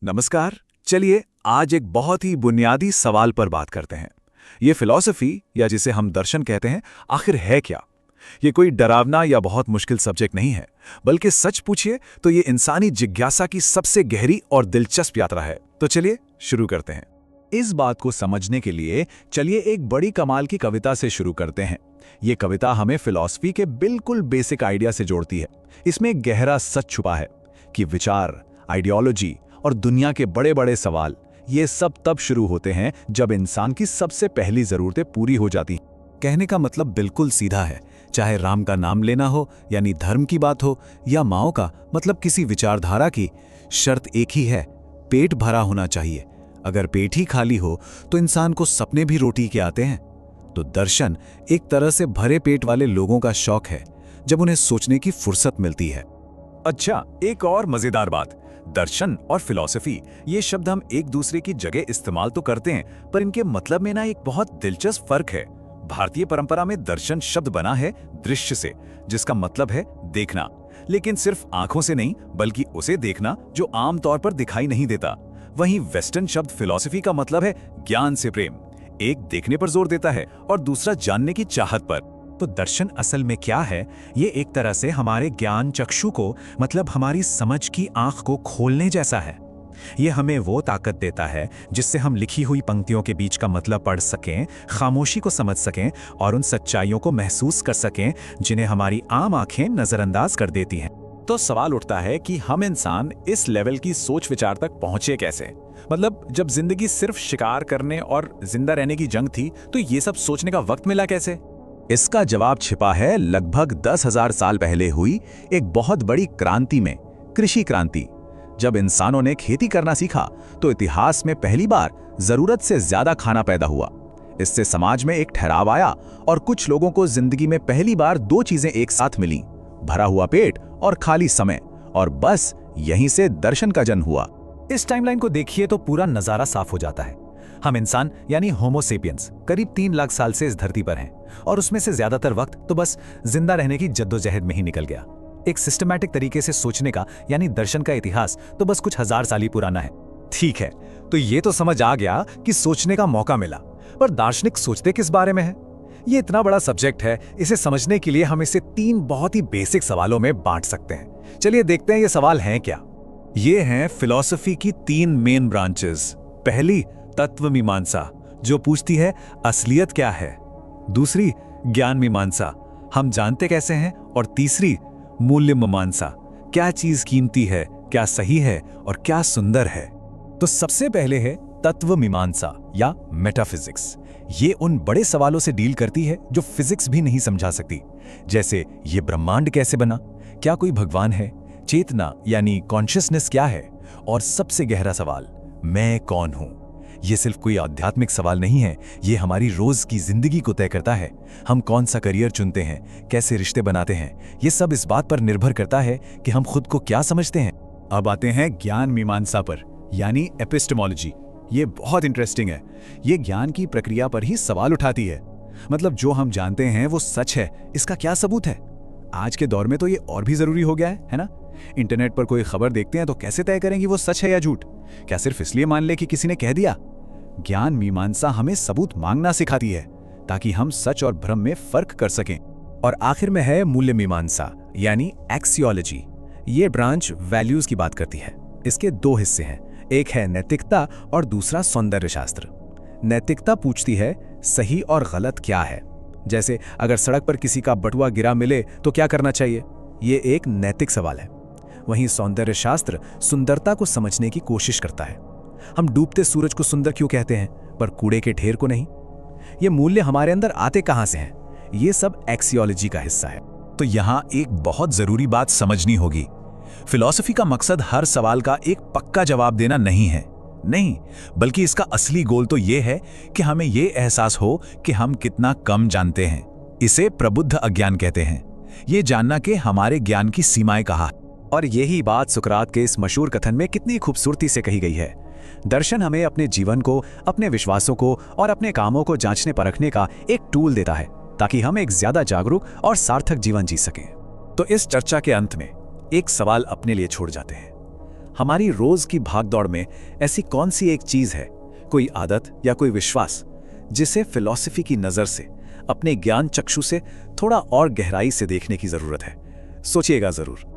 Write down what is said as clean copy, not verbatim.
नमस्कार। चलिए आज एक बहुत ही बुनियादी सवाल पर बात करते हैं। ये फिलॉसफी या जिसे हम दर्शन कहते हैं, आखिर है क्या? ये कोई डरावना या बहुत मुश्किल सब्जेक्ट नहीं है, बल्कि सच पूछिए तो ये इंसानी जिज्ञासा की सबसे गहरी और दिलचस्प यात्रा है। तो चलिए शुरू करते हैं। इस बात को समझने के लिए चलिए एक बड़ी कमाल की कविता से शुरू करते हैं। ये कविता हमें फिलॉसफी के बिल्कुल बेसिक आइडिया से जोड़ती है। इसमें एक गहरा सच छुपा है कि विचार, आइडियोलॉजी और दुनिया के बड़े बड़े सवाल, ये सब तब शुरू होते हैं जब इंसान की सबसे पहली जरूरतें पूरी हो जाती। कहने का मतलब बिल्कुल सीधा है। चाहे राम का नाम लेना हो यानी धर्म की बात हो, या माओ का मतलब किसी विचारधारा की, शर्त एक ही है, पेट भरा होना चाहिए। अगर पेट ही खाली हो तो इंसान को सपने भी रोटी के आते हैं। तो दर्शन एक तरह से भरे पेट वाले लोगों का शौक है, जब उन्हें सोचने की फुर्सत मिलती है। अच्छा, एक और मजेदार बात, दर्शन और फिलॉसफी ये शब्द हम एक दूसरे की जगह इस्तेमाल तो करते हैं, पर इनके मतलब में ना एक बहुत दिलचस्प फर्क है। भारतीय परंपरा में दर्शन शब्द बना है दृश्य से, जिसका मतलब है देखना, लेकिन सिर्फ आंखों से नहीं, बल्कि उसे देखना जो आमतौर पर दिखाई नहीं देता। वहीं वेस्टर्न शब्द फिलॉसफी का मतलब है ज्ञान से प्रेम। एक देखने पर जोर देता है और दूसरा जानने की चाहत पर। तो दर्शन असल में क्या है? ये एक तरह से हमारे ज्ञान चक्षु को, मतलब हमारी समझ की आंख को खोलने जैसा है। ये हमें वो ताकत देता है जिससे हम लिखी हुई पंक्तियों के बीच का मतलब पढ़ सकें, खामोशी को समझ सकें और उन सच्चाइयों को महसूस कर सकें जिन्हें हमारी आम आंखें नजरअंदाज कर देती हैं। तो सवाल उठता है कि हम इंसान इस लेवल की सोच विचार तक पहुंचे कैसे? मतलब जब जिंदगी सिर्फ शिकार करने और जिंदा रहने की जंग थी, तो ये सब सोचने का वक्त मिला कैसे? इसका जवाब छिपा है लगभग 10,000 साल पहले हुई एक बहुत बड़ी क्रांति में, कृषि क्रांति। जब इंसानों ने खेती करना सीखा तो इतिहास में पहली बार जरूरत से ज्यादा खाना पैदा हुआ। इससे समाज में एक ठहराव आया और कुछ लोगों को जिंदगी में पहली बार दो चीजें एक साथ मिली, भरा हुआ पेट और खाली समय। और बस यहीं से दर्शन का जन्म हुआ। इस टाइमलाइन को देखिए तो पूरा नजारा साफ हो जाता है। हम इंसान यानी होमो सेपियंस करीब 3 लाख साल से इस धरती पर हैं, और उसमें से ज्यादातर वक्त तो बस जिंदा रहने की जद्दोजहद में ही निकल गया। एक सिस्टमैटिक तरीके से सोचने का यानी दर्शन का इतिहास तो बस कुछ हजार साल ही पुराना है। ठीक है, तो ये तो समझ आ गया कि सोचने का मौका मिला, पर दार्शनिक सोचते किस बारे में है? ये इतना बड़ा सब्जेक्ट है, इसे समझने के लिए हम इसे 3 बहुत ही बेसिक सवालों में बांट सकते हैं। चलिए देखते हैं ये सवाल हैं क्या। ये हैं फिलॉसफी की 3 मेन ब्रांचेस। पहली तत्व मीमांसा, जो पूछती है असलियत क्या है। दूसरी ज्ञान मीमांसा, हम जानते कैसे हैं। और तीसरी मूल्य मीमांसा, क्या चीज कीमती है, क्या सही है और क्या सुंदर है। तो सबसे पहले है तत्व मीमांसा या मेटाफिजिक्स। ये उन बड़े सवालों से डील करती है जो फिजिक्स भी नहीं समझा सकती, जैसे ये ब्रह्मांड कैसे बना, क्या कोई भगवान है, चेतना यानी कॉन्शियसनेस क्या है, और सबसे गहरा सवाल, मैं कौन हूं। ये सिर्फ कोई आध्यात्मिक सवाल नहीं है, ये हमारी रोज की जिंदगी को तय करता है। हम कौन सा करियर चुनते हैं, कैसे रिश्ते बनाते हैं, ये सब इस बात पर निर्भर करता है कि हम खुद को क्या समझते हैं। अब आते हैं ज्ञान मीमांसा पर, यानी एपिस्टेमोलॉजी। ये बहुत इंटरेस्टिंग है। ये ज्ञान की प्रक्रिया पर ही सवाल उठाती है। मतलब जो हम जानते हैं वो सच है, इसका क्या सबूत है? आज के दौर में तो ये और भी जरूरी हो गया है ना? इंटरनेट पर कोई खबर देखते हैं तो कैसे तय करेंगे वो सच है या झूठ? क्या सिर्फ इसलिए मान ले कि किसी ने कह दिया? ज्ञान मीमांसा हमें सबूत मांगना सिखाती है, ताकि हम सच और भ्रम में फर्क कर सकें। और आखिर में है मूल्य मीमांसा यानी एक्सियोलॉजी। ये ब्रांच वैल्यूज की बात करती है। इसके 2 हिस्से हैं, एक है नैतिकता और दूसरा सौंदर्य शास्त्र। नैतिकता पूछती है सही और गलत क्या है। जैसे अगर सड़क पर किसी का बटुआ गिरा मिले तो क्या करना चाहिए, ये एक नैतिक सवाल है। वहीं सौंदर्य शास्त्र सुंदरता को समझने की कोशिश करता है। हम डूबते सूरज को सुंदर क्यों कहते हैं, पर कूड़े के ढेर को नहीं? ये मूल्य हमारे अंदर आते कहां से हैं? ये सब एक्सियोलॉजी का हिस्सा है। तो यहां एक बहुत जरूरी बात समझनी होगी। फिलॉसफी का मकसद हर सवाल का एक पक्का जवाब देना नहीं है, नहीं, बल्कि इसका असली गोल तो ये है कि हमें ये एहसास हो कि हम कितना कम जानते हैं। इसे प्रबुद्ध अज्ञान कहते हैं। ये जानना कि हमारे ज्ञान की सीमाएं कहाँ। और यही बात सुकरात के इस मशहूर कथन में कितनी खूबसूरती से कही गई है। दर्शन हमें अपने जीवन को, अपने विश्वासों को और अपने कामों को जांचने परखने का एक टूल देता है, ताकि हम एक ज्यादा जागरूक और सार्थक जीवन जी सकें। तो इस चर्चा के अंत में एक सवाल अपने लिए छोड़ जाते हैं। हमारी रोज की भागदौड़ में ऐसी कौन सी एक चीज है, कोई आदत या कोई विश्वास, जिसे फिलॉसफी की नजर से, अपने ज्ञान चक्षु से थोड़ा और गहराई से देखने की जरूरत है? सोचिएगा जरूर।